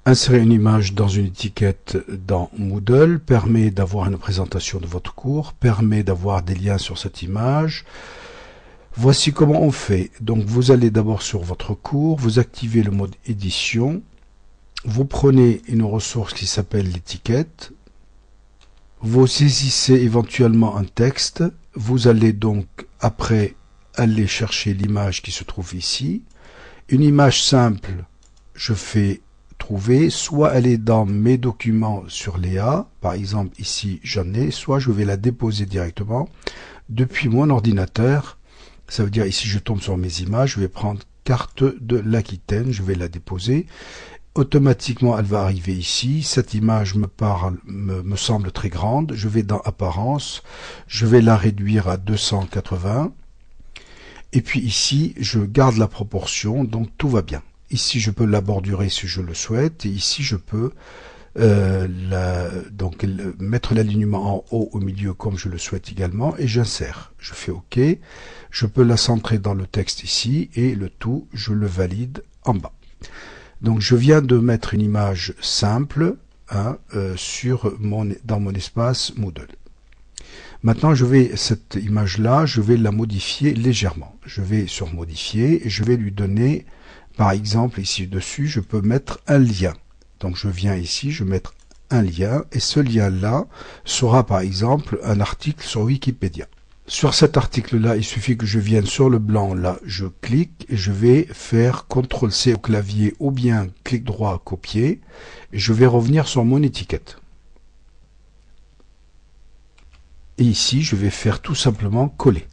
Insérer une image dans une étiquette dans Moodle permet d'avoir une présentation de votre cours, permet d'avoir des liens sur cette image. Voici comment on fait. Donc vous allez d'abord sur votre cours, vous activez le mode édition, vous prenez une ressource qui s'appelle l'étiquette, vous saisissez éventuellement un texte, vous allez donc après aller chercher l'image qui se trouve ici. Une image simple, je fais trouver, soit elle est dans mes documents sur Léa, par exemple ici j'en ai, soit je vais la déposer directement depuis mon ordinateur. Ça veut dire ici je tombe sur mes images, je vais prendre carte de l'Aquitaine, je vais la déposer. Automatiquement elle va arriver ici. Cette image me semble très grande. Je vais dans apparence, je vais la réduire à 280. Et puis ici je garde la proportion, donc tout va bien. Ici je peux la bordurer si je le souhaite, et ici je peux mettre l'alignement en haut au milieu comme je le souhaite également, et j'insère. Je fais OK. Je peux la centrer dans le texte ici, et le tout, je le valide en bas. Donc je viens de mettre une image simple dans mon espace Moodle. Maintenant, cette image-là, je vais la modifier légèrement. Je vais sur modifier et je vais lui donner, par exemple, ici dessus, je peux mettre un lien. Donc je viens ici, je vais mettre un lien et ce lien-là sera par exemple un article sur Wikipédia. Sur cet article-là, il suffit que je vienne sur le blanc, là, je clique et je vais faire CTRL-C au clavier ou bien clic droit copier et je vais revenir sur mon étiquette. Et ici, je vais faire tout simplement coller.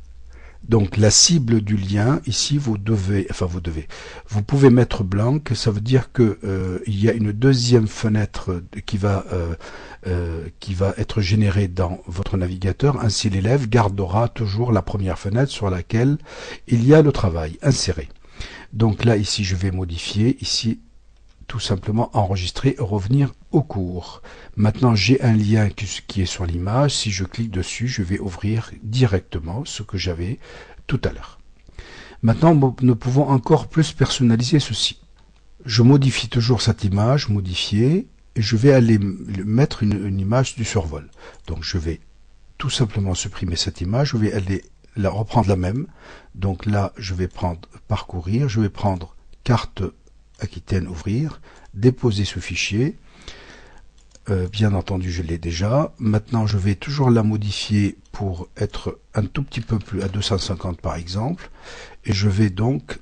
Donc la cible du lien, ici vous pouvez mettre blanc, ça veut dire que il y a une deuxième fenêtre qui va être générée dans votre navigateur, ainsi l'élève gardera toujours la première fenêtre sur laquelle il y a le travail, insérer. Donc là ici je vais modifier, ici tout simplement enregistrer, revenir au cours. Maintenant j'ai un lien qui est sur l'image, si je clique dessus, je vais ouvrir directement ce que j'avais tout à l'heure. Maintenant nous pouvons encore plus personnaliser ceci. Je modifie toujours cette image, modifier, et je vais aller mettre une image du survol. Donc je vais tout simplement supprimer cette image, je vais aller reprendre la même. Donc là je vais prendre parcourir, je vais prendre carte Aquitaine, ouvrir, déposer ce fichier. Bien entendu, je l'ai déjà. Maintenant, je vais toujours la modifier pour être un tout petit peu plus à 250 par exemple. Et je vais donc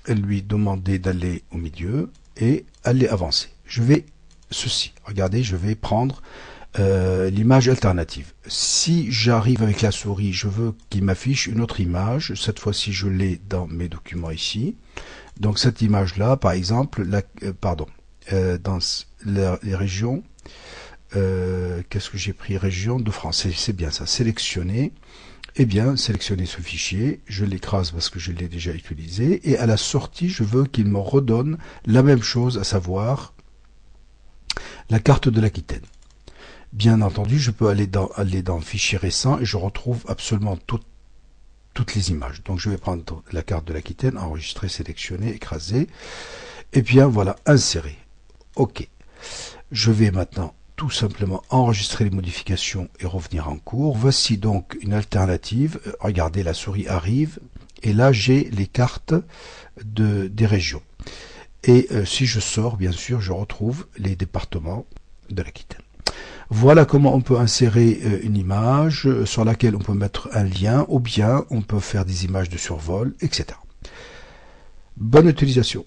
lui demander d'aller au milieu et aller avancer. Je vais regardez, je vais prendre l'image alternative. Si j'arrive avec la souris, je veux qu'il m'affiche une autre image. Cette fois-ci, je l'ai dans mes documents ici. Donc cette image-là, par exemple, dans les régions, qu'est-ce que j'ai pris? Région de France, c'est bien ça, sélectionner. Eh bien, sélectionner ce fichier, je l'écrase parce que je l'ai déjà utilisé, et à la sortie, je veux qu'il me redonne la même chose, à savoir la carte de l'Aquitaine. Bien entendu, je peux aller dans Fichier récent et je retrouve absolument toutes les images. Donc je vais prendre la carte de l'Aquitaine, enregistrer, sélectionner, écraser, et bien voilà, insérer. OK. Je vais maintenant tout simplement enregistrer les modifications et revenir en cours. Voici donc une alternative. Regardez, la souris arrive, et là j'ai les cartes des régions. Et si je sors, bien sûr, je retrouve les départements de l'Aquitaine. Voilà comment on peut insérer une image sur laquelle on peut mettre un lien, ou bien on peut faire des images de survol, etc. Bonne utilisation.